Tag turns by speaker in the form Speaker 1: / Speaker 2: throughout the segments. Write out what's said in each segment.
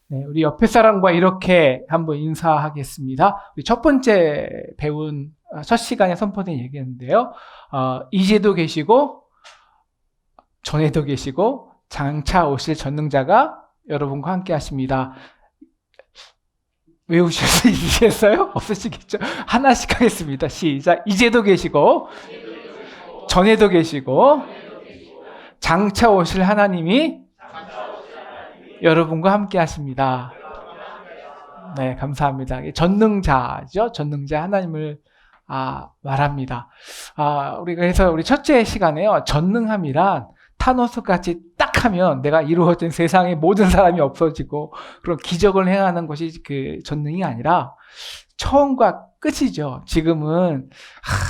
Speaker 1: 네, 우리 옆에 사람과 이렇게 한번 인사하겠습니다. 우리 첫 번째 배운 첫 시간에 선포된 얘기였는데요. 이제도 계시고 전에도 계시고 장차 오실 전능자가 여러분과 함께 하십니다. 외우시겠어요? 없으시겠죠? 하나씩 하겠습니다. 시작. 이제도 계시고 전에도 계시고 장차 오실 하나님이 여러분과 함께 하십니다. 네, 감사합니다. 전능자죠. 전능자 하나님을 말합니다. 우리가 그래서 우리 첫째 시간에요. 전능함이란 타노스 같이 딱 하면 내가 이루어진 세상의 모든 사람이 없어지고 그런 기적을 행하는 것이 그 전능이 아니라 처음과 끝이죠. 지금은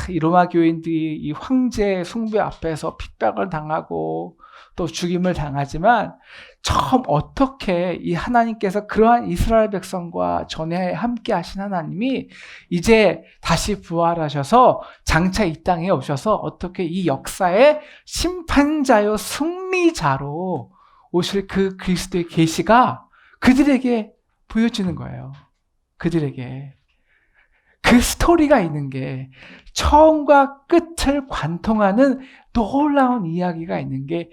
Speaker 1: 이 로마 교인들이 이 황제 숭배 앞에서 핍박을 당하고 또 죽임을 당하지만 처음 어떻게 이 하나님께서 그러한 이스라엘 백성과 전에 함께 하신 하나님이 이제 다시 부활하셔서 장차 이 땅에 오셔서 어떻게 이 역사의 심판자요 승리자로 오실 그 그리스도의 계시가 그들에게 보여지는 거예요. 그들에게. 그 스토리가 있는 게 처음과 끝을 관통하는 놀라운 이야기가 있는 게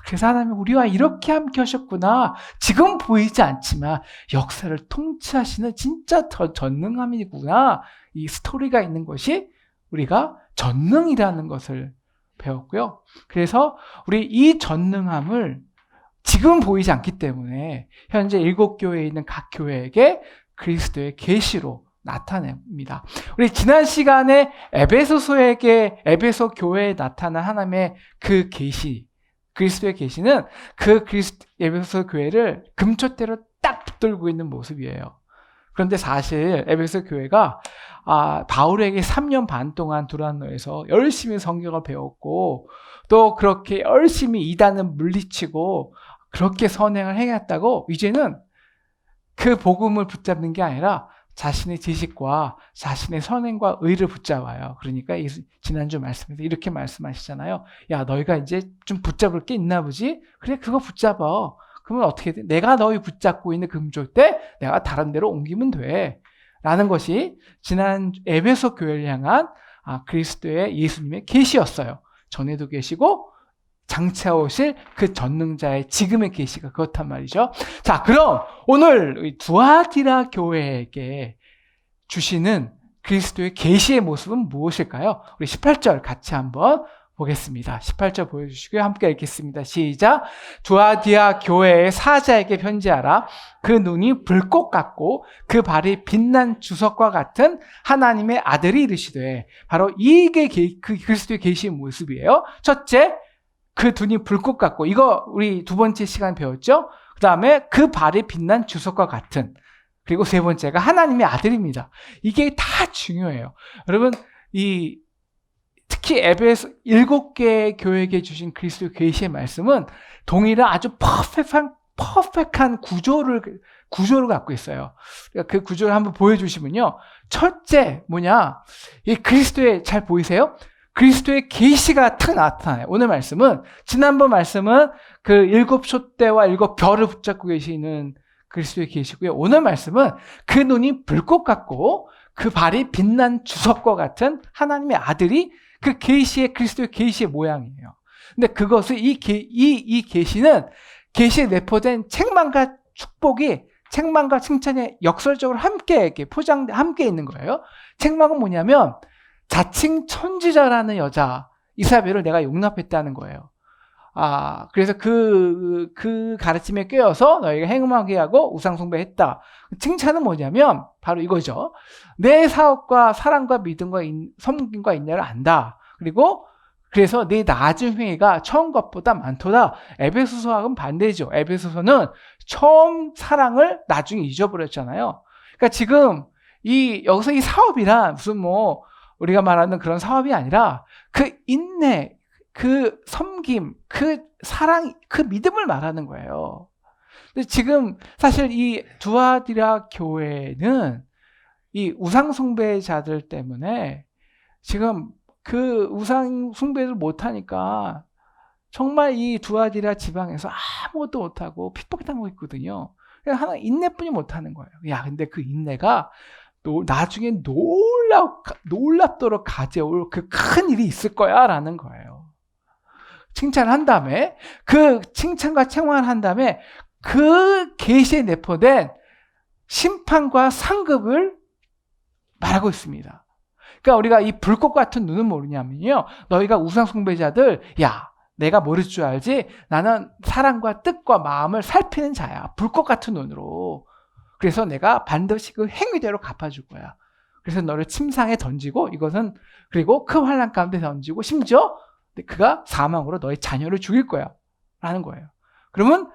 Speaker 1: 그래서 하나님이 우리와 이렇게 함께 하셨구나. 지금 보이지 않지만 역사를 통치하시는 진짜 더 전능함이구나. 이 스토리가 있는 것이 우리가 전능이라는 것을 배웠고요. 그래서 우리 이 전능함을 지금 보이지 않기 때문에 현재 7교회에 있는 각 교회에게 그리스도의 계시로 나타냅니다. 우리 지난 시간에 에베소 교회에 나타난 하나님의 그 계시, 그리스도의 계시는 그 에베소 교회를 금초대로 딱 붙들고 있는 모습이에요. 그런데 사실 에베소 교회가 바울에게 3년 반 동안 두란노에서 열심히 성경을 배웠고 또 그렇게 열심히 이단을 물리치고 그렇게 선행을 행했다고 이제는 그 복음을 붙잡는 게 아니라 자신의 지식과 자신의 선행과 의를 붙잡아요. 그러니까 지난주 말씀에서 이렇게 말씀하시잖아요. 야, 너희가 이제 좀 붙잡을 게 있나 보지? 그래, 그거 붙잡아. 그러면 어떻게 돼? 내가 너희 붙잡고 있는 금쪽대 내가 다른 데로 옮기면 돼. 라는 것이 지난 에베소 교회를 향한 그리스도의 예수님의 계시였어요. 전에도 계시고 장차 오실 그 전능자의 지금의 계시가 그렇단 말이죠. 자, 그럼 오늘 두아디라 교회에게 주시는 그리스도의 계시의 모습은 무엇일까요? 우리 18절 같이 한번 보겠습니다. 18절 보여주시고요. 함께 읽겠습니다. 시작. 두아디라 교회의 사자에게 편지하라. 그 눈이 불꽃 같고 그 발이 빛난 주석과 같은 하나님의 아들이 이르시되. 바로 이게 그 그리스도의 계시의 모습이에요. 첫째, 그 눈이 불꽃 같고, 이거 우리 두 번째 시간 배웠죠? 그 다음에 그 발이 빛난 주석과 같은, 그리고 세 번째가 하나님의 아들입니다. 이게 다 중요해요. 여러분, 특히 에베소 7개의 교회에게 주신 그리스도의 계시의 말씀은 동일한 아주 퍼펙트한 구조를 갖고 있어요. 그 구조를 한번 보여주시면요. 첫째, 뭐냐? 이 그리스도의, 잘 보이세요? 그리스도의 계시가 탁 나타나요. 오늘 말씀은, 지난번 말씀은 그 7촛대와 7별을 붙잡고 계시는 그리스도의 계시고요. 오늘 말씀은 그 눈이 불꽃 같고 그 발이 빛난 주석과 같은 하나님의 아들이 그 계시의, 그리스도의 계시의 모양이에요. 근데 그것을 이 계시는 계시에 내포된 책망과 축복이, 책망과 칭찬이 역설적으로 함께 이렇게 함께 있는 거예요. 책망은 뭐냐면 자칭 천지자라는 여자 이사벨을 내가 용납했다는 거예요. 그래서 그 가르침에 꿰어서 너희가 행음하게 하고 우상숭배했다. 칭찬은 뭐냐면 바로 이거죠. 내 사업과 사랑과 믿음과 섬김과 인내를 안다. 그래서 내 나중 행위가 처음 것보다 많도다. 에베소서하고는 반대죠. 에베소서는 처음 사랑을 나중에 잊어버렸잖아요. 그러니까 지금 여기서 이 사업이란 무슨 우리가 말하는 그런 사업이 아니라 그 인내, 그 섬김, 그 사랑, 그 믿음을 말하는 거예요. 근데 지금 사실 이 두아디라 교회는 이 우상숭배자들 때문에 지금 그 우상 숭배를 못하니까 정말 이 두아디라 지방에서 아무것도 못하고 핍박당하고 있거든요. 그냥 하나 인내뿐이 못하는 거예요. 야, 근데 그 인내가 나중에 놀랍도록 가져올 그 큰 일이 있을 거야 라는 거예요. 칭찬한 다음에, 그 칭찬과 청원한 다음에 그 계시에 내포된 심판과 상급을 말하고 있습니다. 그러니까 우리가 이 불꽃 같은 눈은 모르냐면요, 너희가 우상 숭배자들, 야, 내가 모를 줄 알지? 나는 사랑과 뜻과 마음을 살피는 자야. 불꽃 같은 눈으로. 그래서 내가 반드시 그 행위대로 갚아줄 거야. 그래서 너를 침상에 던지고, 이것은 그리고 큰 환난 가운데 던지고, 심지어 그가 사망으로 너의 자녀를 죽일 거야 라는 거예요. 그러면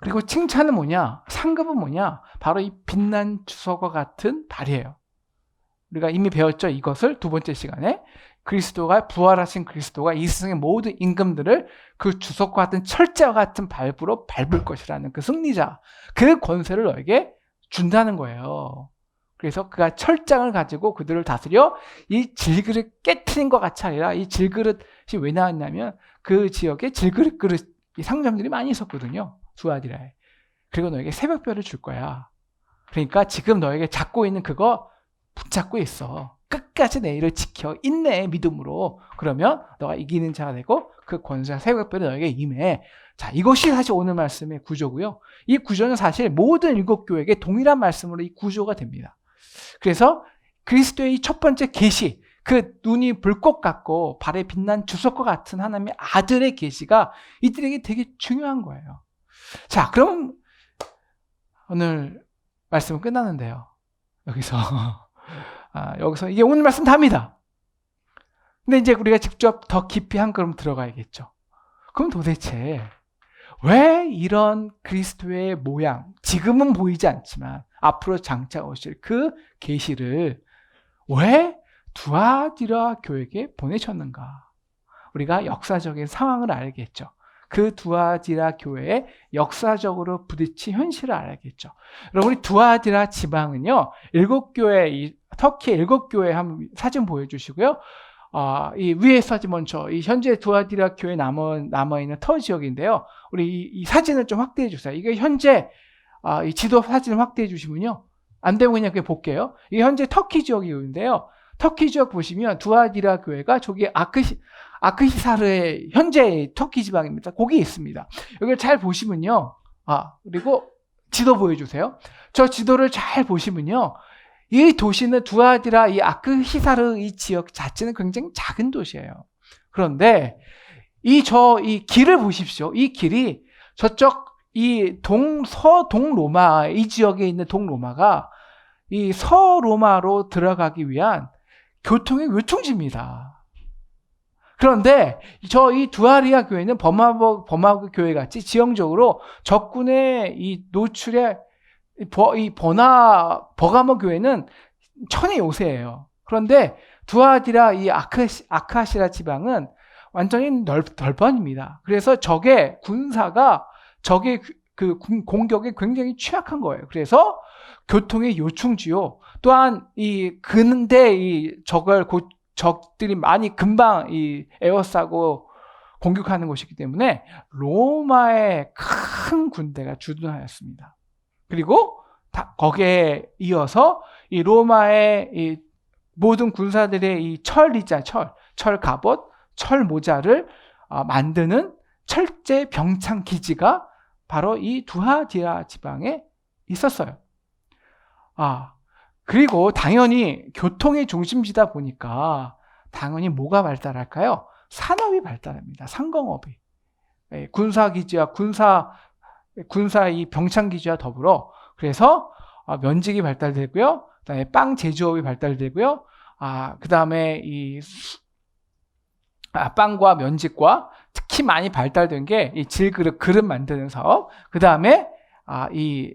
Speaker 1: 그리고 칭찬은 뭐냐? 상급은 뭐냐? 바로 이 빛난 주석과 같은 발이에요. 우리가 이미 배웠죠. 이것을 두 번째 시간에 부활하신 그리스도가 이 세상의 모든 임금들을 그 주석과 같은 철자와 같은 발부로 밟을 것이라는 그 승리자, 그 권세를 너에게 준다는 거예요. 그래서 그가 철장을 가지고 그들을 다스려 이 질그릇 깨트린 것 같이 아니라, 이 질그릇이 왜 나왔냐면 그 지역에 질그릇 상점들이 많이 있었거든요. 두아디라에. 그리고 너에게 새벽별을 줄 거야. 그러니까 지금 너에게 잡고 있는 그거 붙잡고 있어. 끝까지 내 일을 지켜. 인내의 믿음으로. 그러면 너가 이기는 자가 되고 그 권세와 새벽별이 너에게 임해. 자, 이것이 사실 오늘 말씀의 구조고요. 이 구조는 사실 모든 일곱 교회에게 동일한 말씀으로 이 구조가 됩니다. 그래서 그리스도의 이 첫 번째 계시, 그 눈이 불꽃 같고 발에 빛난 주석과 같은 하나님의 아들의 계시가 이들에게 되게 중요한 거예요. 자, 그럼 오늘 말씀은 끝나는데요. 여기서 이게 오늘 말씀 답니다. 근데 이제 우리가 직접 더 깊이 한 걸음 들어가야겠죠. 그럼 도대체 왜 이런 그리스도의 모양, 지금은 보이지 않지만 앞으로 장차 오실 그 계시를 왜 두아디라 교회에게 보내셨는가? 우리가 역사적인 상황을 알겠죠. 그 두아디라 교회에 역사적으로 부딪힌 현실을 알겠죠. 여러분, 우리 두아디라 지방은요, 7교회, 터키 7교회 한번 사진 보여주시고요. 이 위에 사진 먼저, 이 현재 두아디라 교회 남아있는 터 지역인데요. 우리 이 사진을 좀 확대해 주세요. 이게 현재, 이 지도 사진을 확대해 주시면요. 안 되면 그냥 볼게요. 이게 현재 터키 지역인데요. 터키 지역 보시면 두아디라 교회가 저기 아크히사르의 현재 터키 지방입니다. 거기 있습니다. 여기를 잘 보시면요. 그리고 지도 보여주세요. 저 지도를 잘 보시면요. 이 도시는 두아디라 이 아크히사르 이 지역 자체는 굉장히 작은 도시예요. 그런데 이 길을 보십시오. 이 길이 저쪽 이 서동로마 이 지역에 있는 동로마가 이 서로마로 들어가기 위한 교통의 요충지입니다. 그런데 이 두아디라 교회는 버마브 교회 같이 지형적으로 적군의 이 노출에 버가모 교회는 천의 요새예요. 그런데 두아디라 이 아크하시라 지방은 완전히 덜번입니다. 그래서 적의 그 공격에 굉장히 취약한 거예요. 그래서 교통의 요충지요. 또한 근데 적들이 많이 금방 에워싸고 공격하는 곳이기 때문에 로마의 큰 군대가 주둔하였습니다. 그리고 거기에 이어서 이 로마의 이 모든 군사들의 이 철 갑옷, 철 모자를 만드는 철제 병창 기지가 바로 이 두아디라 지방에 있었어요. 그리고 당연히 교통의 중심지다 보니까 당연히 뭐가 발달할까요? 산업이 발달합니다. 상공업이. 군사기지와 군사 이 병창기지와 더불어 그래서 면직이 발달되고요. 그다음에 빵 제조업이 발달되고요. 그다음에 빵과 면직과 특히 많이 발달된 게 이 그릇 만드는 사업. 그다음에 이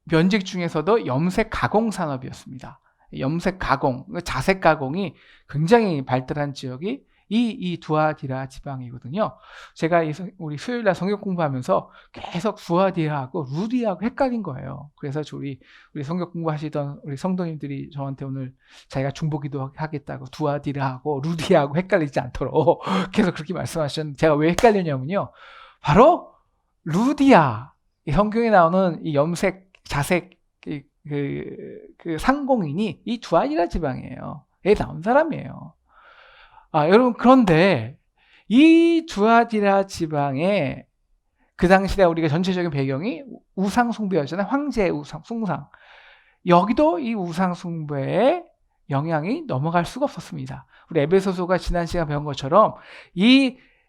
Speaker 1: 면직 중에서도 염색 가공 산업이었습니다. 염색 가공, 자색 가공이 굉장히 발달한 지역이 이 두아디라 지방이거든요. 제가 우리 수요일날 성경 공부하면서 계속 두아디라하고 루디하고 헷갈린 거예요. 그래서 우리 성경 공부하시던 우리 성도님들이 저한테 오늘 자기가 중보기도 하겠다고 두아디라하고 루디하고 헷갈리지 않도록 계속 그렇게 말씀하셨는데, 제가 왜 헷갈렸냐면요, 바로 루디아, 이 성경에 나오는 이 염색, 자색, 그 상공인이 이 두아디라 지방이에요. 에 나온 사람이에요. 여러분, 그런데 이 두아디라 지방에 그 당시에 우리가 전체적인 배경이 우상 숭배였잖아요. 황제의 우상, 숭상. 여기도 이 우상 숭배의 영향이 넘어갈 수가 없었습니다. 우리 에베소서가 지난 시간 배운 것처럼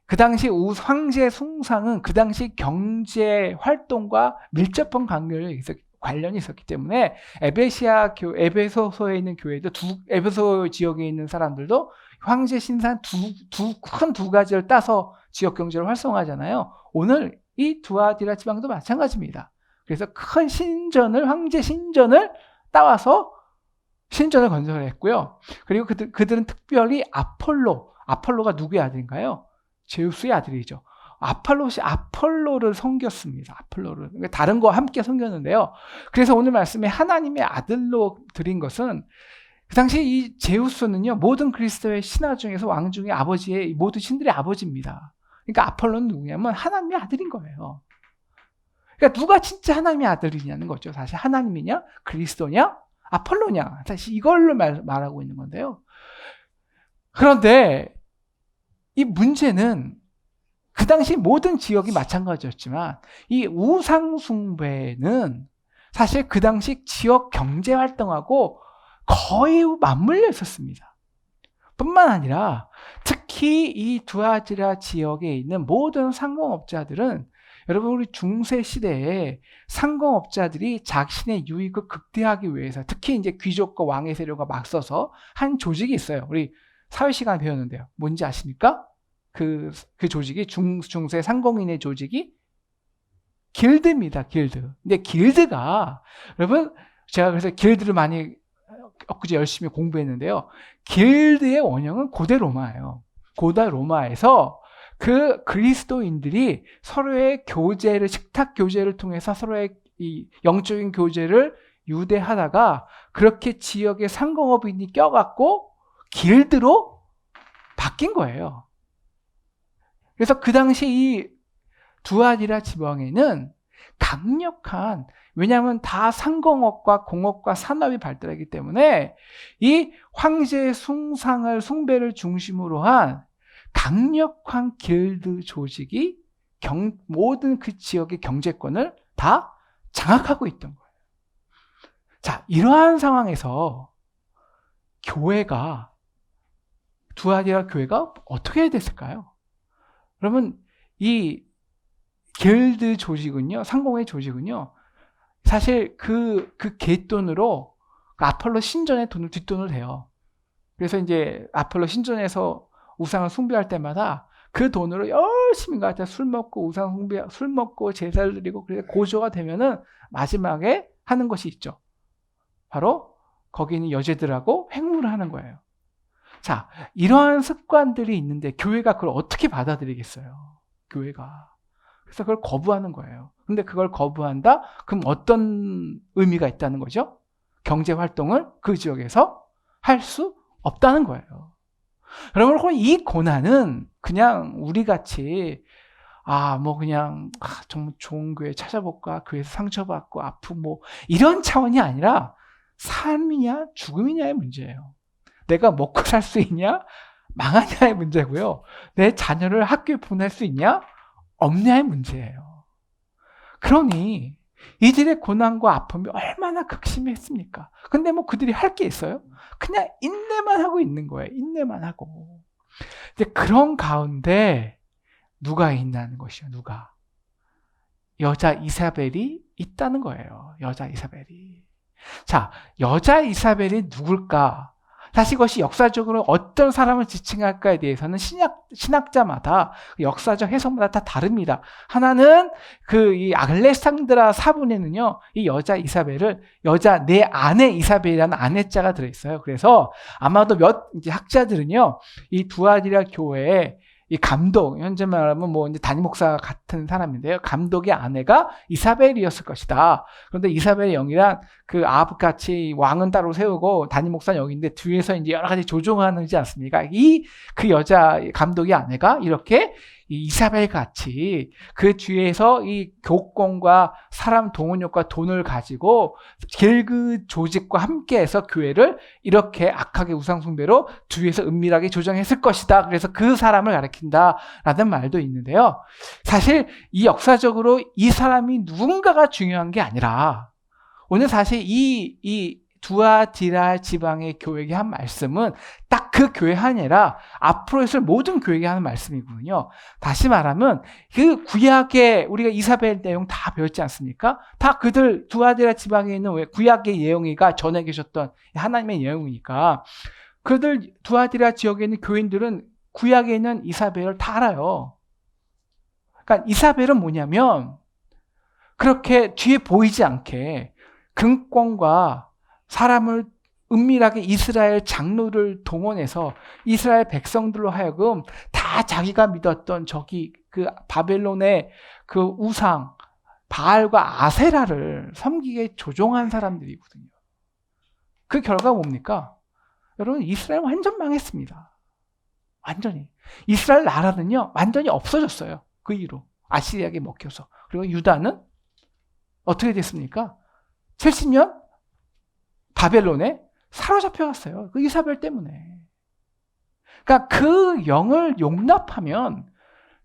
Speaker 1: 그 당시 황제 숭상은 그 당시 경제 활동과 밀접한 관련이 있었기 때문에 에베소서에 있는 교회도 에베소 지역에 있는 사람들도 황제 신상 큰 두 가지를 따서 지역 경제를 활성화하잖아요. 오늘 이 두아디라 지방도 마찬가지입니다. 그래서 큰 황제 신전을 따와서 신전을 건설했고요. 그리고 그들은 특별히 아폴로가 누구의 아들인가요? 제우스의 아들이죠. 아폴로를 섬겼습니다. 아폴로를. 다른 거와 함께 섬겼는데요. 그래서 오늘 말씀에 하나님의 아들로 드린 것은, 그 당시 이 제우스는요, 모든 그리스도의 신하 중에서 왕 중에 아버지의 모든 신들의 아버지입니다. 그러니까 아폴로는 누구냐면 하나님의 아들인 거예요. 그러니까 누가 진짜 하나님의 아들이냐는 거죠. 사실 하나님이냐, 그리스도냐, 아폴로냐, 사실 이걸로 말하고 있는 건데요. 그런데 이 문제는 그 당시 모든 지역이 마찬가지였지만 이 우상숭배는 사실 그 당시 지역 경제 활동하고 거의 맞물려 있었습니다. 뿐만 아니라 특히 이 두아디라 지역에 있는 모든 상공업자들은, 여러분, 우리 중세 시대에 상공업자들이 자신의 유익을 극대화하기 위해서, 특히 이제 귀족과 왕의 세력과 맞서서 한 조직이 있어요. 우리 사회 시간에 배웠는데요. 뭔지 아십니까? 그 조직이 중세 상공인의 조직이 길드입니다. 길드. 근데 길드가, 여러분, 제가 그래서 길드를 많이 엊그제 열심히 공부했는데요. 길드의 원형은 고대 로마예요. 고대 로마에서 그 그리스도인들이 서로의 교제를, 식탁 교제를 통해서 서로의 이 영적인 교제를 유대하다가 그렇게 지역의 상공업인이 껴갖고 길드로 바뀐 거예요. 그래서 그 당시 이 두아디라 지방에는 강력한, 왜냐하면 다 상공업과 공업과 산업이 발달하기 때문에 이 황제의 숭배를 중심으로 한 강력한 길드 조직이 모든 그 지역의 경제권을 다 장악하고 있던 거예요. 자, 이러한 상황에서 두아디라 교회가 어떻게 해야 됐을까요? 그러면 이 길드 조직은요, 상공의 조직은요, 사실 그 갯돈으로 아폴로 신전의 뒷돈을 대요. 그래서 이제 아폴로 신전에서 우상을 숭배할 때마다 그 돈으로 열심히 술 먹고 술 먹고 제사를 드리고, 그래서 고조가 되면은 마지막에 하는 것이 있죠. 바로 거기 있는 여제들하고 횡물을 하는 거예요. 자, 이러한 습관들이 있는데 교회가 그걸 어떻게 받아들이겠어요? 교회가. 그래서 그걸 거부하는 거예요. 근데 그걸 거부한다? 그럼 어떤 의미가 있다는 거죠? 경제 활동을 그 지역에서 할 수 없다는 거예요. 여러분, 이 고난은 그냥 우리 같이 정말 좋은 교회 찾아볼까, 교회에서 상처받고 아프고 이런 차원이 아니라 삶이냐 죽음이냐의 문제예요. 내가 먹고 살 수 있냐 망하냐의 문제고요. 내 자녀를 학교에 보낼 수 있냐 없냐의 문제예요. 그러니 이들의 고난과 아픔이 얼마나 극심했습니까? 근데 그들이 할 게 있어요? 그냥 인내만 하고 있는 거예요. 인내만 하고. 근데 그런 가운데 누가 있냐는 것이요. 누가? 여자 이사벨이 있다는 거예요. 여자 이사벨이. 자, 여자 이사벨이 누굴까? 사실 이것이 역사적으로 어떤 사람을 지칭할까에 대해서는 신학자마다 역사적 해석마다 다 다릅니다. 하나는 이 알렉산드라 사본에는요, 이 여자 이사벨을 내 아내 이사벨이라는 아내자가 들어있어요. 그래서 아마도 이제 학자들은요, 이 두아디라 교회에 이 감독, 현재 말하면 이제 담임 목사 같은 사람인데요. 감독의 아내가 이사벨이었을 것이다. 그런데 이사벨의 영이란 그 아합같이 왕은 따로 세우고 담임 목사는 여기인데 뒤에서 이제 여러 가지 조종하는지 않습니까? 그 여자 감독의 아내가 이렇게 이사벨 같이 그 뒤에서 이 교권과 사람 동원력과 돈을 가지고 길그 조직과 함께해서 교회를 이렇게 악하게 우상숭배로 뒤에서 은밀하게 조정했을 것이다. 그래서 그 사람을 가리킨다라는 말도 있는데요. 사실 이 역사적으로 이 사람이 누군가가 중요한 게 아니라 오늘 사실 이 두아디라 지방의 교회에게 한 말씀은 딱 그 교회 아니라 앞으로 있을 모든 교회에게 하는 말씀이거든요. 다시 말하면 그 구약의 우리가 이사벨 내용 다 배웠지 않습니까? 다 그들 두아디라 지방에 있는 구약의 예언이가 전해 계셨던 하나님의 예언이니까 그들 두아디라 지역에 있는 교인들은 구약에 있는 이사벨을 다 알아요. 그러니까 이사벨은 뭐냐면 그렇게 뒤에 보이지 않게 금권과 사람을 은밀하게 이스라엘 장로를 동원해서 이스라엘 백성들로 하여금 다 자기가 믿었던 그 바벨론의 그 우상 바알과 아세라를 섬기게 조종한 사람들이거든요. 그 결과가 뭡니까? 여러분, 이스라엘 완전 망했습니다. 완전히. 이스라엘 나라는요, 완전히 없어졌어요. 그 이후로. 아시리아에게 먹혀서. 그리고 유다는 어떻게 됐습니까? 70년 바벨론에 사로잡혀갔어요. 그 이사벨 때문에. 그러니까 그 영을 용납하면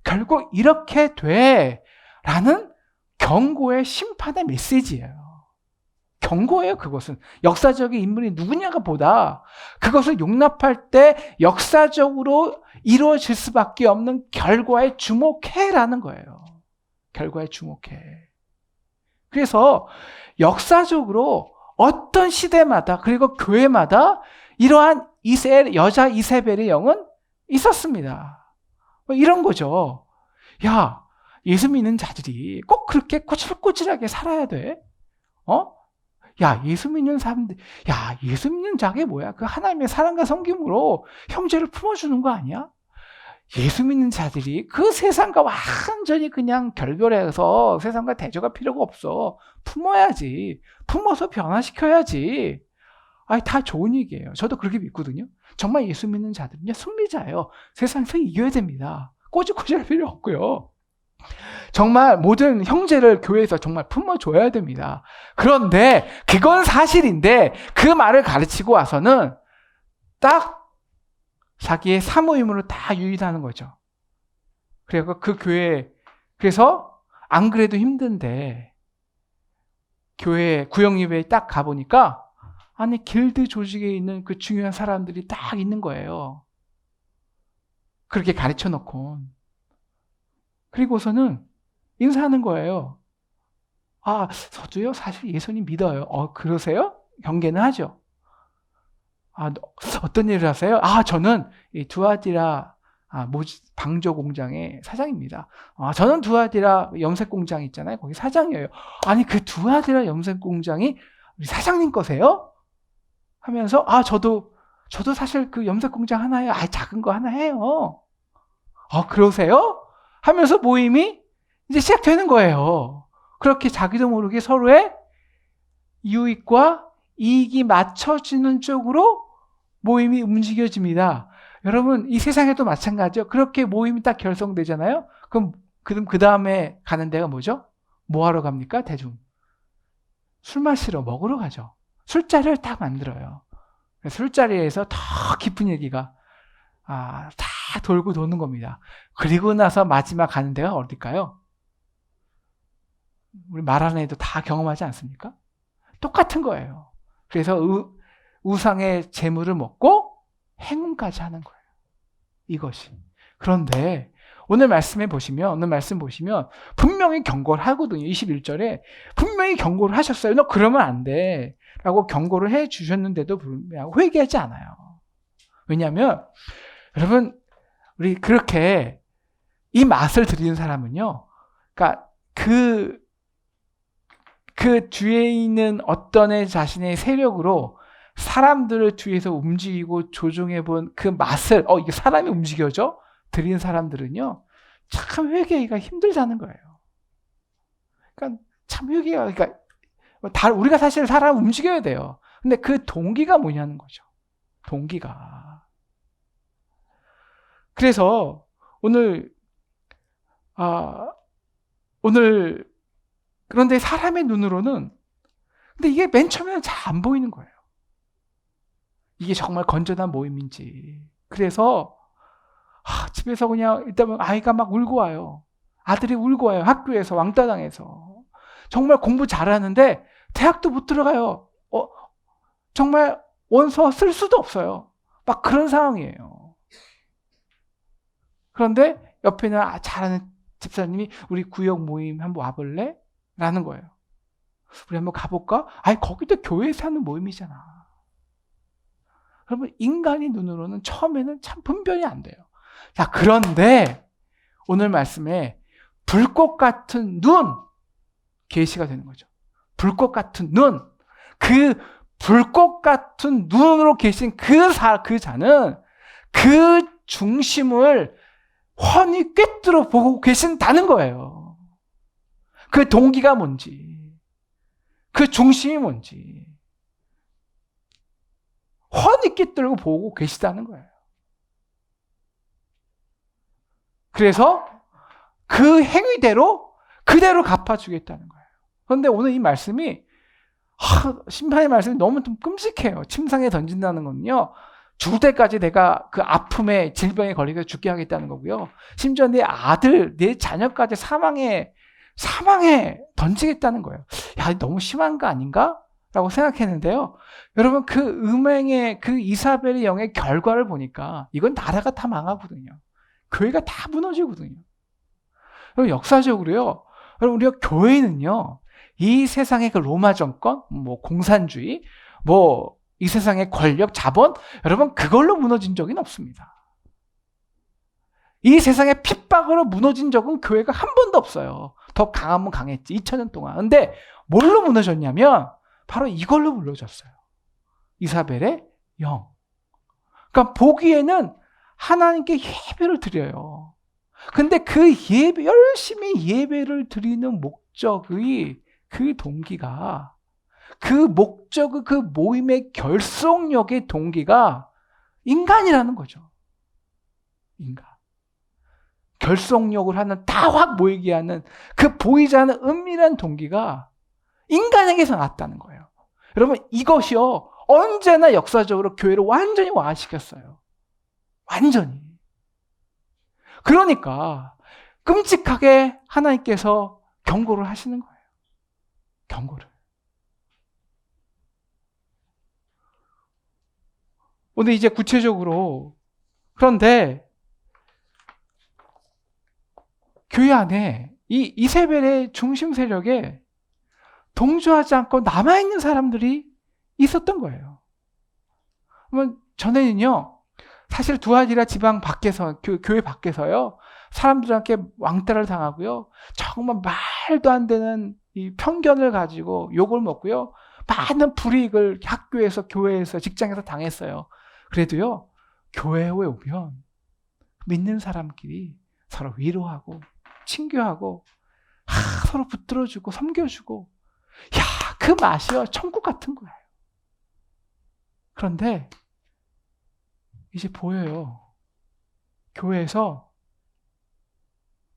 Speaker 1: 결국 이렇게 돼라는 경고의 심판의 메시지예요. 경고예요, 그것은. 역사적인 인물이 누구냐가 보다 그것을 용납할 때 역사적으로 이루어질 수밖에 없는 결과에 주목해라는 거예요. 결과에 주목해. 그래서 역사적으로 어떤 시대마다 그리고 교회마다 이러한 여자 이세벨의 영은 있었습니다. 이런 거죠. 야, 예수 믿는 자들이 꼭 그렇게 꼬질꼬질하게 살아야 돼? 야, 예수 믿는 사람들, 야, 예수 믿는 자게 뭐야? 그 하나님의 사랑과 섬김으로 형제를 품어주는 거 아니야? 예수 믿는 자들이 그 세상과 완전히 그냥 결별해서 세상과 대조가 필요가 없어. 품어야지. 품어서 변화시켜야지. 다 좋은 얘기예요. 저도 그렇게 믿거든요. 정말 예수 믿는 자들은요, 승리자예요. 세상에서 이겨야 됩니다. 꼬질꼬질할 필요 없고요. 정말 모든 형제를 교회에서 정말 품어줘야 됩니다. 그런데 그건 사실인데 그 말을 가르치고 와서는 딱 자기의 사모임으로 다 유일하는 거죠. 그래서 그 교회, 그래서 안 그래도 힘든데 교회 구역예배에 딱 가보니까 아니 길드 조직에 있는 그 중요한 사람들이 딱 있는 거예요. 그렇게 가르쳐 놓고. 그리고서는 인사하는 거예요. 아, 저도요 사실 예수님 믿어요. 그러세요? 경계는 하죠. 어떤 일을 하세요? 저는 이 두아디라 방조 공장의 사장입니다. 저는 두아디라 염색 공장 있잖아요. 거기 사장이에요. 아니, 그 두아디라 염색 공장이 우리 사장님 거세요? 하면서 저도 사실 그 염색 공장 하나예요. 작은 거 하나 해요. 그러세요? 하면서 모임이 이제 시작되는 거예요. 그렇게 자기도 모르게 서로의 유익과 이익이 맞춰지는 쪽으로 모임이 움직여집니다. 여러분, 이 세상에도 마찬가지죠. 그렇게 모임이 딱 결성되잖아요. 그럼 그 다음에 가는 데가 뭐죠? 뭐 하러 갑니까? 대중. 술 마시러 먹으러 가죠. 술자리를 딱 만들어요. 술자리에서 더 깊은 얘기가 다 돌고 도는 겁니다. 그리고 나서 마지막 가는 데가 어딜까요? 우리 말 안에도 다 경험하지 않습니까? 똑같은 거예요. 그래서 우상의 재물을 먹고 행운까지 하는 거예요. 이것이. 그런데 오늘 말씀 보시면 분명히 경고를 하거든요. 21절에 분명히 경고를 하셨어요. 너 그러면 안 돼 라고 경고를 해 주셨는데도 불구하고 회개하지 않아요. 왜냐하면 여러분 우리 그렇게 이 맛을 들이는 사람은요, 그러니까 그 뒤에 있는 어떤 자신의 세력으로 사람들을 뒤에서 움직이고 조종해 본 그 맛을, 이게 사람이 움직여져? 들이는 사람들은요, 참 회개하기가 힘들다는 거예요. 그러니까 참 회개가, 그러니까 우리가 사실 사람 움직여야 돼요. 근데 그 동기가 뭐냐는 거죠. 동기가. 그래서 오늘 그런데 사람의 눈으로는, 근데 이게 맨 처음에는 잘 안 보이는 거예요. 이게 정말 건전한 모임인지. 그래서 집에서 그냥 일단 아이가 막 울고 와요. 아들이 울고 와요. 학교에서 왕따 당해서. 정말 공부 잘하는데 대학도 못 들어가요. 정말 원서 쓸 수도 없어요. 막 그런 상황이에요. 그런데 옆에는 잘하는 집사님이 우리 구역 모임 한번 와볼래? 라는 거예요. 우리 한번 가볼까? 거기도 교회에서 하는 모임이잖아. 그러면 인간의 눈으로는 처음에는 참 분별이 안 돼요. 자, 그런데 오늘 말씀에 불꽃 같은 눈, 계시가 되는 거죠. 불꽃 같은 눈. 그 불꽃 같은 눈으로 계신 그 자는 그 중심을 훤히 꿰뚫어 보고 계신다는 거예요. 그 동기가 뭔지, 그 중심이 뭔지 훤히 꿰뚫고 보고 계시다는 거예요. 그래서 그 행위대로 그대로 갚아주겠다는 거예요. 그런데 오늘 이 말씀이 심판의 말씀이 너무 좀 끔찍해요. 침상에 던진다는 건요, 죽을 때까지 내가 그 아픔에 질병에 걸리게 죽게 하겠다는 거고요. 심지어 내 아들, 내 자녀까지 사망에 던지겠다는 거예요. 야, 너무 심한 거 아닌가? 라고 생각했는데요. 여러분, 그 음행의 그 이사벨의 영의 결과를 보니까 이건 나라가 다 망하거든요. 교회가 다 무너지거든요. 여러분, 역사적으로요. 여러분, 우리가 교회는요, 이 세상의 그 로마 정권, 공산주의, 이 세상의 권력, 자본, 여러분, 그걸로 무너진 적은 없습니다. 이 세상의 핍박으로 무너진 적은 교회가 한 번도 없어요. 더 강하면 강했지, 2000년 동안. 근데 뭘로 무너졌냐면 바로 이걸로 무너졌어요. 이사벨의 영. 그러니까 보기에는 하나님께 예배를 드려요. 근데 그 열심히 예배를 드리는 목적의 그 동기가, 그 목적의 그 모임의 결속력의 동기가 인간이라는 거죠. 인간. 결속력을 하는, 다 확 모이게 하는 그 보이지 않는 은밀한 동기가 인간에게서 났다는 거예요. 여러분, 이것이요, 언제나 역사적으로 교회를 완전히 와시켰어요. 완전히. 그러니까 끔찍하게 하나님께서 경고를 하시는 거예요. 경고를. 오늘 이제 구체적으로, 그런데 교회 안에 이 이세벨의 중심 세력에 동조하지 않고 남아있는 사람들이 있었던 거예요. 그러면 전에는요, 사실 두아디라 지방 밖에서, 교회 밖에서요, 사람들한테 왕따를 당하고요, 정말 말도 안 되는 이 편견을 가지고 욕을 먹고요, 많은 불이익을 학교에서, 교회에서, 직장에서 당했어요. 그래도요, 교회에 오면 믿는 사람끼리 서로 위로하고 친교하고 서로 붙들어주고 섬겨주고, 야, 그 맛이요, 천국 같은 거예요. 그런데 이제 보여요. 교회에서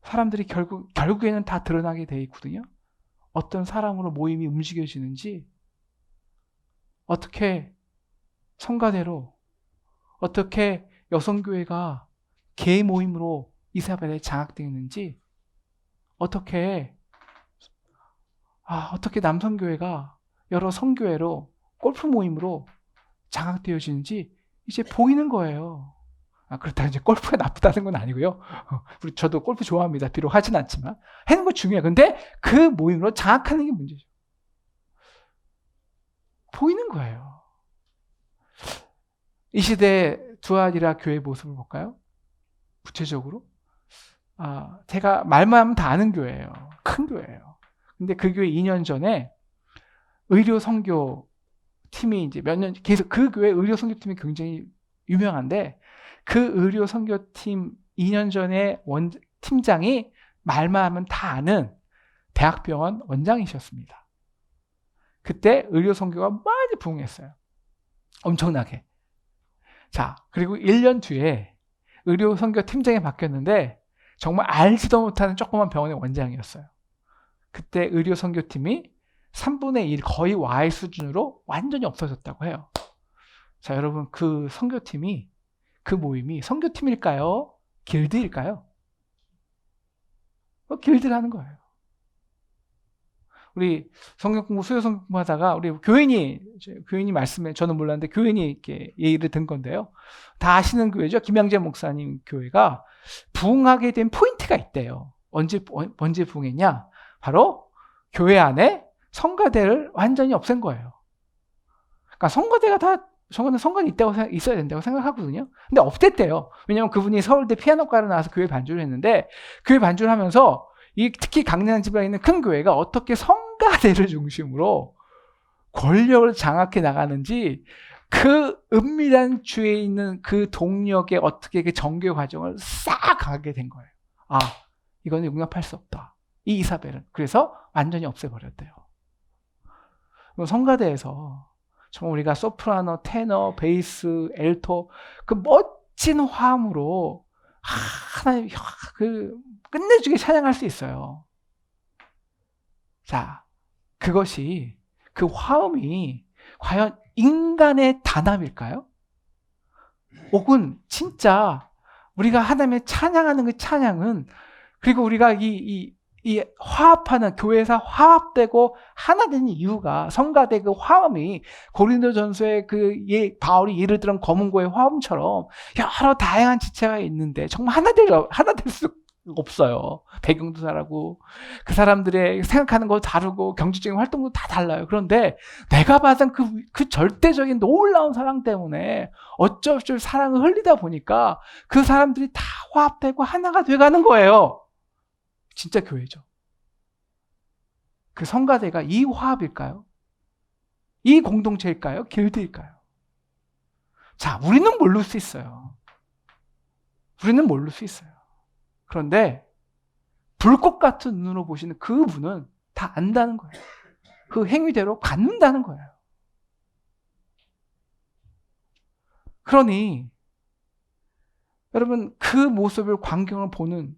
Speaker 1: 사람들이 결국에는 다 드러나게 돼 있거든요. 어떤 사람으로 모임이 움직여지는지, 어떻게 성가대로, 어떻게 여성교회가 개 모임으로 이사벨에 장악되었는지, 어떻게 남성교회가 여러 성교회로 골프 모임으로 장악되어지는지 이제 보이는 거예요. 그렇다고 이제 골프가 나쁘다는 건 아니고요. 저도 골프 좋아합니다. 비록 하진 않지만. 하는 거 중요해요. 근데 그 모임으로 장악하는 게 문제죠. 보이는 거예요. 이 시대에 두아디라 교회 모습을 볼까요? 구체적으로 제가 말만 하면 다 아는 교회예요. 큰 교회예요. 근데 그 교회 2년 전에 의료 선교 팀이 이제 몇 년 계속 그 교회 의료 선교팀이 굉장히 유명한데 그 의료 선교팀 2년 전에 팀장이 말만 하면 다 아는 대학병원 원장이셨습니다. 그때 의료 선교가 많이 부흥했어요. 엄청나게. 자, 그리고 1년 뒤에 의료 선교 팀장이 바뀌었는데 정말 알지도 못하는 조그만 병원의 원장이었어요. 그때 의료 선교팀이 3분의 1 거의 Y 수준으로 완전히 없어졌다고 해요. 자, 여러분 그 선교팀이 그 모임이 선교팀일까요? 길드일까요? 길드라는 거예요. 우리 성경 공부, 수요 성경 공부 하다가 우리 교인이 말씀에 저는 몰랐는데 교인이 이렇게 얘기를 든 건데요. 다 아시는 교회죠. 김양재 목사님 교회가 부흥하게 된 포인트가 있대요. 언제 부흥했냐? 바로 교회 안에 성가대를 완전히 없앤 거예요. 그러니까 저는 성가대 있어야 된다고 생각하거든요. 근데 없앴대요. 왜냐하면 그분이 서울대 피아노과를 나와서 교회 반주를 했는데 교회 반주를 하면서 특히 강남 지방에 있는 큰 교회가 어떻게 성가대를 중심으로 권력을 장악해 나가는지 그 은밀한 주에 있는 그 동력에 어떻게 그 정교 과정을 싹 가게 된 거예요. 이거는 용납할 수 없다. 이 이사벨은. 그래서 완전히 없애버렸대요. 성가대에서 정말 우리가 소프라노, 테너, 베이스, 엘토 그 멋진 화음으로 하나님 끝내주게 찬양할 수 있어요. 자, 그것이 그 화음이 과연 인간의 단합일까요? 혹은 진짜 우리가 하나님의 찬양하는 그 찬양은 그리고 우리가 이 화합하는 교회에서 화합되고 하나 되는 이유가 성가대 그 화음이 고린도전서의 바울이 예를 들은 검은고의 화음처럼 여러 다양한 지체가 있는데 정말 하나 될 수 없어요. 배경도 다르고 그 사람들의 생각하는 거 다르고 경제적인 활동도 다 달라요. 그런데 내가 받은 그 절대적인 놀라운 사랑 때문에 어쩔 수 없이 사랑을 흘리다 보니까 그 사람들이 다 화합되고 하나가 돼가는 거예요. 진짜 교회죠. 그 성가대가 이 화합일까요? 이 공동체일까요? 길드일까요? 자, 우리는 모를 수 있어요. 우리는 모를 수 있어요. 그런데 불꽃 같은 눈으로 보시는 그분은 다 안다는 거예요. 그 행위대로 갖는다는 거예요. 그러니 여러분 그 모습을 광경을 보는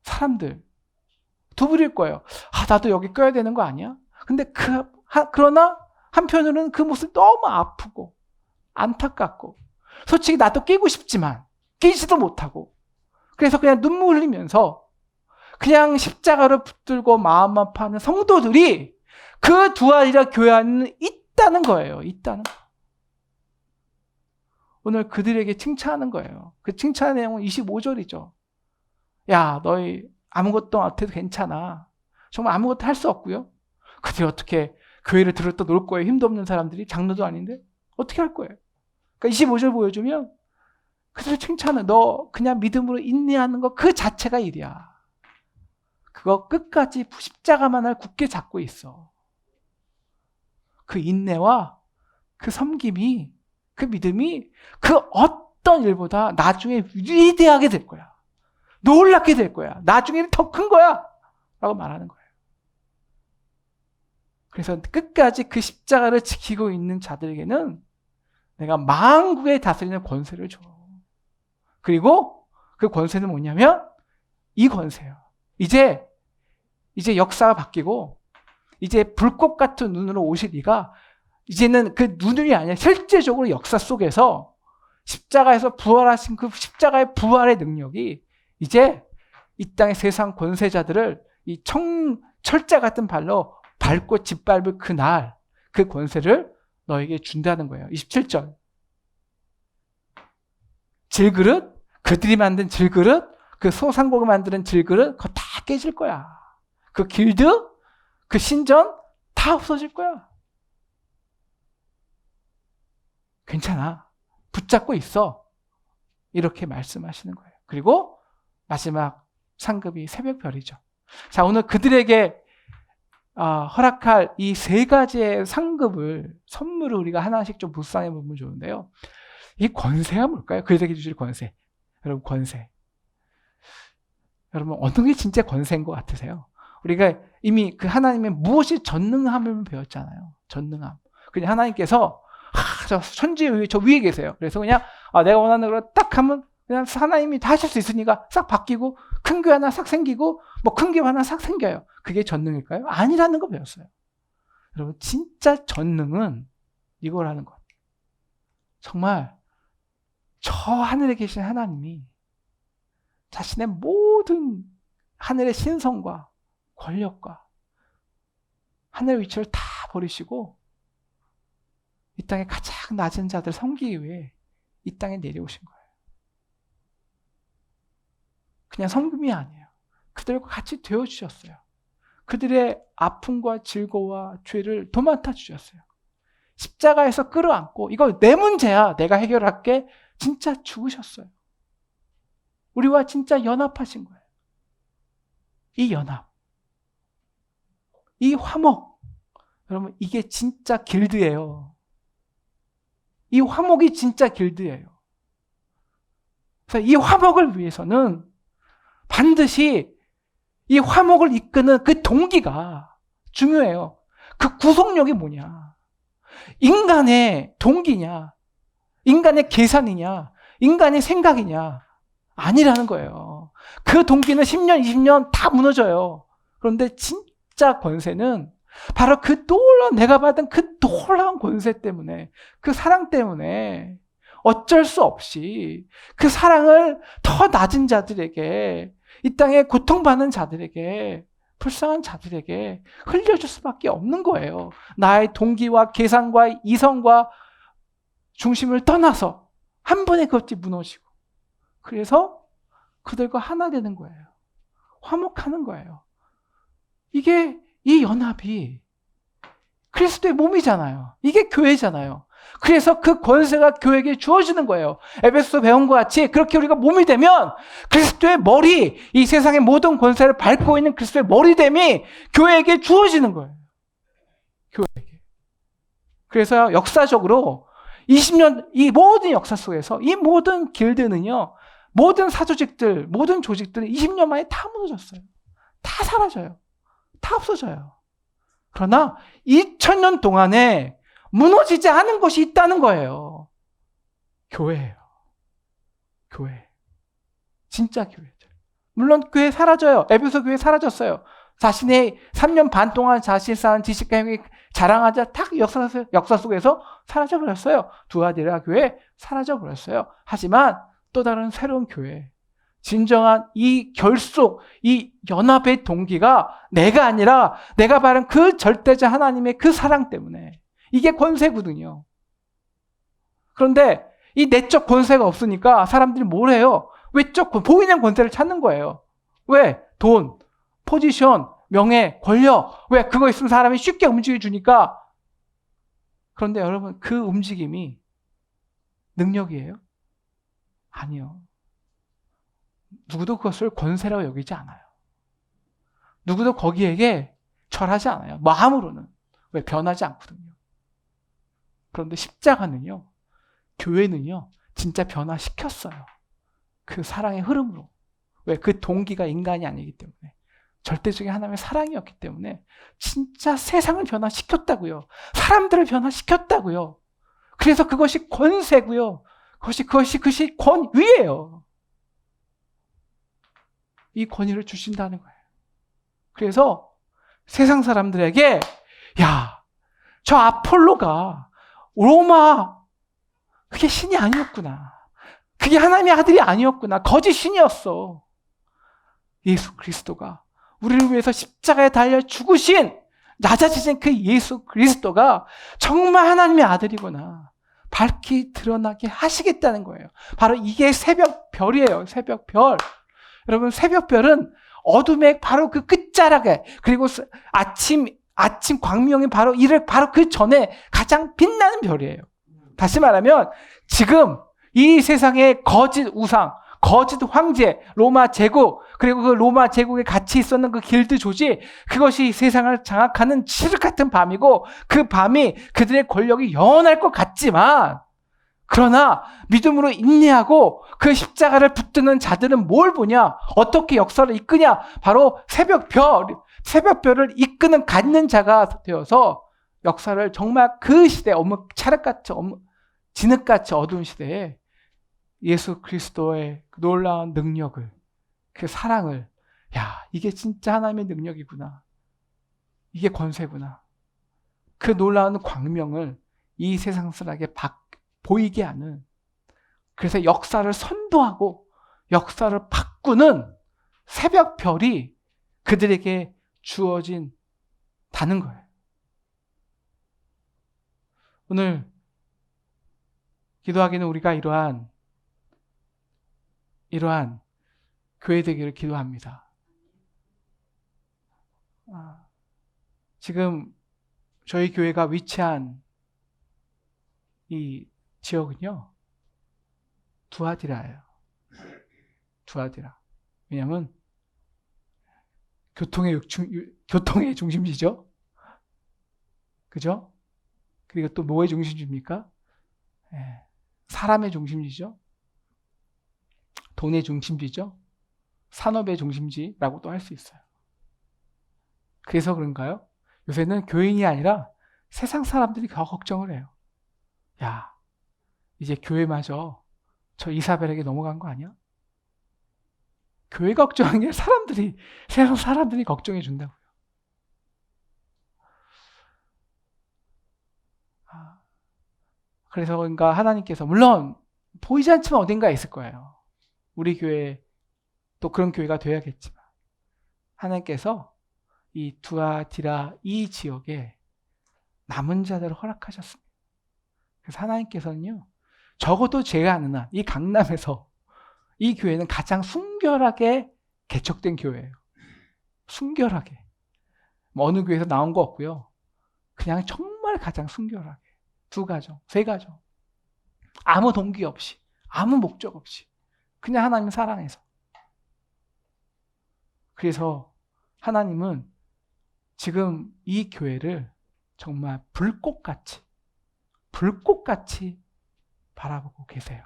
Speaker 1: 사람들 두부릴 거예요. 나도 여기 껴야 되는 거 아니야? 근데 그러나 한편으로는 그 모습이 너무 아프고 안타깝고 솔직히 나도 끼고 싶지만 끼지도 못하고 그래서 그냥 눈물 흘리면서 그냥 십자가를 붙들고 마음 아파하는 성도들이 그 두아리라 교회 안에 있다는 거예요. 있다는 거. 오늘 그들에게 칭찬하는 거예요. 그 칭찬의 내용은 25절이죠. 야, 너희 아무것도 못해도 괜찮아. 정말 아무것도 할 수 없고요. 그들이 어떻게 교회를 들었다 놀 거예요. 힘도 없는 사람들이 장로도 아닌데 어떻게 할 거예요. 그러니까 25절 보여주면 그들을 칭찬해. 너 그냥 믿음으로 인내하는 거 그 자체가 일이야. 그거 끝까지 십자가만을 굳게 잡고 있어. 그 인내와 그 섬김이 그 믿음이 그 어떤 일보다 나중에 위대하게 될 거야. 놀랍게 될 거야. 나중에는 더 큰 거야. 라고 말하는 거예요. 그래서 끝까지 그 십자가를 지키고 있는 자들에게는 내가 만국에 다스리는 권세를 줘. 그리고 그 권세는 뭐냐면 이 권세예요. 이제 역사가 바뀌고 이제 불꽃 같은 눈으로 오실 이가 이제는 그 눈이 아니라 실제적으로 역사 속에서 십자가에서 부활하신 그 십자가의 부활의 능력이 이제 이 땅의 세상 권세자들을 이 철자 같은 발로 밟고 짓밟을 그날 그 권세를 너에게 준다는 거예요. 27절. 질그릇, 그들이 만든 질그릇, 그 소상공을 만드는 질그릇 그거 다 깨질 거야. 그 길드, 그 신전 다 없어질 거야. 괜찮아. 붙잡고 있어. 이렇게 말씀하시는 거예요. 그리고 마지막 상급이 새벽별이죠. 자, 오늘 그들에게 허락할 이 세 가지의 상급을, 선물을 우리가 하나씩 좀 묵상해 보면 좋은데요. 이 권세가 뭘까요? 그들에게 주실 권세. 여러분, 권세. 여러분, 어떤 게 진짜 권세인 것 같으세요? 우리가 이미 그 하나님의 무엇이 전능함을 배웠잖아요. 전능함. 그냥 하나님께서 저 천지 위에, 저 위에 계세요. 그래서 그냥 내가 원하는 걸 딱 하면 그냥 하나님이 다 하실 수 있으니까 싹 바뀌고 큰 교회 하나 싹 생기고 뭐 큰 교회 하나 싹 생겨요. 그게 전능일까요? 아니라는 거 배웠어요. 여러분, 진짜 전능은 이걸 하는 것. 정말 저 하늘에 계신 하나님이 자신의 모든 하늘의 신성과 권력과 하늘의 위치를 다 버리시고 이 땅에 가장 낮은 자들 섬기기 위해 이 땅에 내려오신 거예요. 그냥 섬김이 아니에요. 그들과 같이 되어주셨어요. 그들의 아픔과 질고와 죄를 도맡아 주셨어요. 십자가에서 끌어안고 이거 내 문제야, 내가 해결할게, 진짜 죽으셨어요. 우리와 진짜 연합하신 거예요. 이 연합, 이 화목, 여러분, 이게 진짜 길드예요. 이 화목이 진짜 길드예요. 그래서 이 화목을 위해서는 반드시 이 화목을 이끄는 그 동기가 중요해요. 그 구속력이 뭐냐? 인간의 동기냐? 인간의 계산이냐? 인간의 생각이냐? 아니라는 거예요. 그 동기는 10년, 20년 다 무너져요. 그런데 진짜 권세는 바로 그 놀라운, 내가 받은 그 놀라운 권세 때문에, 그 사랑 때문에 어쩔 수 없이 그 사랑을 더 낮은 자들에게, 이 땅에 고통받는 자들에게, 불쌍한 자들에게 흘려줄 수밖에 없는 거예요. 나의 동기와 계산과 이성과 중심을 떠나서 한 번에 그것이 무너지고, 그래서 그들과 하나 되는 거예요. 화목하는 거예요. 이게, 이 연합이 그리스도의 몸이잖아요. 이게 교회잖아요. 그래서 그 권세가 교회에게 주어지는 거예요. 에베소 배운 것 같이 그렇게 우리가 몸이 되면 그리스도의 머리, 이 세상의 모든 권세를 밟고 있는 그리스도의 머리됨이 교회에게 주어지는 거예요. 교회에게. 그래서 역사적으로 20년, 이 모든 역사 속에서 이 모든 길드는요, 모든 사조직들, 모든 조직들은 20년 만에 다 무너졌어요. 다 사라져요. 다 없어져요. 그러나 2000년 동안에 무너지지 않은 것이 있다는 거예요. 교회예요. 교회. 진짜 교회죠. 물론 교회 사라져요. 에베소 교회 사라졌어요. 자신의 3년 반 동안 자신 쌓은 지식과 행위 자랑하자 탁 역사 속에서 사라져버렸어요. 두아디라 교회 사라져버렸어요. 하지만 또 다른 새로운 교회, 진정한 이 결속, 이 연합의 동기가 내가 아니라 내가 바른 그 절대자 하나님의 그 사랑 때문에, 이게 권세거든요. 그런데 이 내적 권세가 없으니까 사람들이 뭘 해요? 외적 보이는 권세를 찾는 거예요. 왜? 돈, 포지션, 명예, 권력. 왜? 그거 있으면 사람이 쉽게 움직여주니까. 그런데 여러분, 그 움직임이 능력이에요? 아니요. 누구도 그것을 권세라고 여기지 않아요. 누구도 거기에게 절하지 않아요. 마음으로는. 왜? 변하지 않거든요. 그런데 십자가는요, 교회는요, 진짜 변화시켰어요. 그 사랑의 흐름으로. 왜? 그 동기가 인간이 아니기 때문에. 절대적인 하나님의 사랑이었기 때문에 진짜 세상을 변화시켰다고요. 사람들을 변화시켰다고요. 그래서 그것이 권세고요. 그것이 권위예요. 이 권위를 주신다는 거예요. 그래서 세상 사람들에게, 야, 저 아폴로가 로마, 그게 신이 아니었구나. 그게 하나님의 아들이 아니었구나. 거짓 신이었어. 예수 그리스도가 우리를 위해서 십자가에 달려 죽으신, 낮아지신 그 예수 그리스도가 정말 하나님의 아들이구나. 밝히 드러나게 하시겠다는 거예요. 바로 이게 새벽별이에요. 새벽별. 여러분, 새벽별은 어둠의 바로 그 끝자락에, 그리고 아침 광명이 바로 그 전에 가장 빛나는 별이에요. 다시 말하면 지금 이 세상의 거짓 우상, 거짓 황제, 로마 제국, 그리고 그 로마 제국에 같이 있었는 그 길드 조직, 그것이 세상을 장악하는 칠흑 같은 밤이고, 그 밤이 그들의 권력이 영원할 것 같지만, 그러나 믿음으로 인내하고 그 십자가를 붙드는 자들은 뭘 보냐? 어떻게 역사를 이끄냐? 바로 새벽별을 이끄는 갖는 자가 되어서 역사를 정말 그 시대, 찰흙같이, 진흙같이 어두운 시대에 예수 그리스도의 놀라운 능력을, 그 사랑을, 야, 이게 진짜 하나님의 능력이구나. 이게 권세구나. 그 놀라운 광명을 이 세상 사람에게 보이게 하는, 그래서 역사를 선도하고 역사를 바꾸는 새벽별이 그들에게 주어진다는 거예요. 오늘 기도하기는 우리가 이러한 교회 되기를 기도합니다. 지금 저희 교회가 위치한 이 지역은요, 두아디라예요. 두아디라. 왜냐하면 교통의 중심지죠. 그죠? 그리고 또 뭐의 중심지입니까? 사람의 중심지죠. 돈의 중심지죠. 산업의 중심지라고도 할 수 있어요. 그래서 그런가요? 요새는 교인이 아니라 세상 사람들이 더 걱정을 해요. 야, 이제 교회마저 저 이사벨에게 넘어간 거 아니야? 교회 걱정한 게 세상 사람들이 걱정해 준다고요. 그래서 그러니까 하나님께서, 물론 보이지 않지만 어딘가에 있을 거예요. 우리 교회 또 그런 교회가 되어야겠지만, 하나님께서 이 두아디라 이 지역에 남은 자들을 허락하셨습니다. 그래서 하나님께서는요, 적어도 제가 아는 한 이 강남에서 이 교회는 가장 순결하게 개척된 교회예요. 순결하게. 어느 교회에서 나온 거 없고요. 그냥 정말 가장 순결하게. 2가정, 3가정. 아무 동기 없이, 아무 목적 없이. 그냥 하나님 사랑해서. 그래서 하나님은 지금 이 교회를 정말 불꽃같이 바라보고 계세요.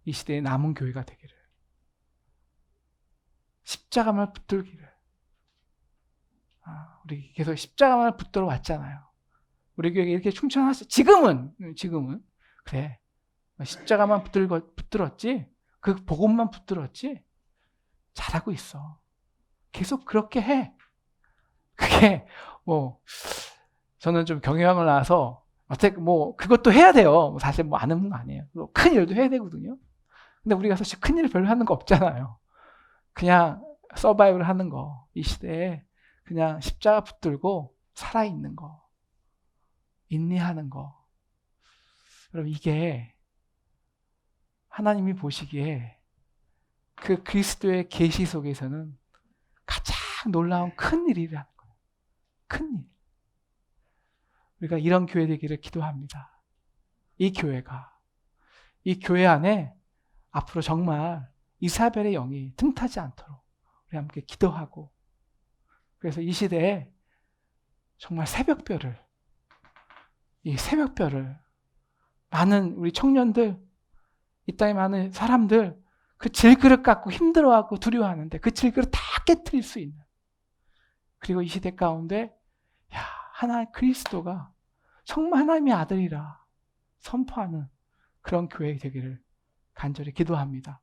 Speaker 1: 이 시대에 남은 교회가 되기를, 십자가만 붙들기를. 우리 계속 십자가만 붙들어 왔잖아요. 우리 교회가 이렇게 충천하시. 지금은 그래, 십자가만 붙들었지, 그 복음만 붙들었지, 잘하고 있어. 계속 그렇게 해. 그게 저는 좀 경영을 나와서 어떻게 그것도 해야 돼요. 사실 안 하는 거 아니에요. 큰 일도 해야 되거든요. 근데 우리가 사실 큰 일 별로 하는 거 없잖아요. 그냥 서바이벌 하는 거, 이 시대에 그냥 십자가 붙들고 살아있는 거, 인내하는 거. 여러분, 이게 하나님이 보시기에 그 그리스도의 계시 속에서는 가장 놀라운 큰 일이라는 거예요. 큰 일. 우리가 이런 교회 되기를 기도합니다. 이 교회 안에 앞으로 정말 이사벨의 영이 틈타지 않도록 우리 함께 기도하고, 그래서 이 시대에 정말 이 새벽별을 많은 우리 청년들, 이 땅에 많은 사람들 그 질그릇 갖고 힘들어하고 두려워하는데 그 질그릇 다 깨트릴 수 있는, 그리고 이 시대 가운데 하나님 그리스도가 정말 하나님의 아들이라 선포하는 그런 교회 되기를 간절히 기도합니다.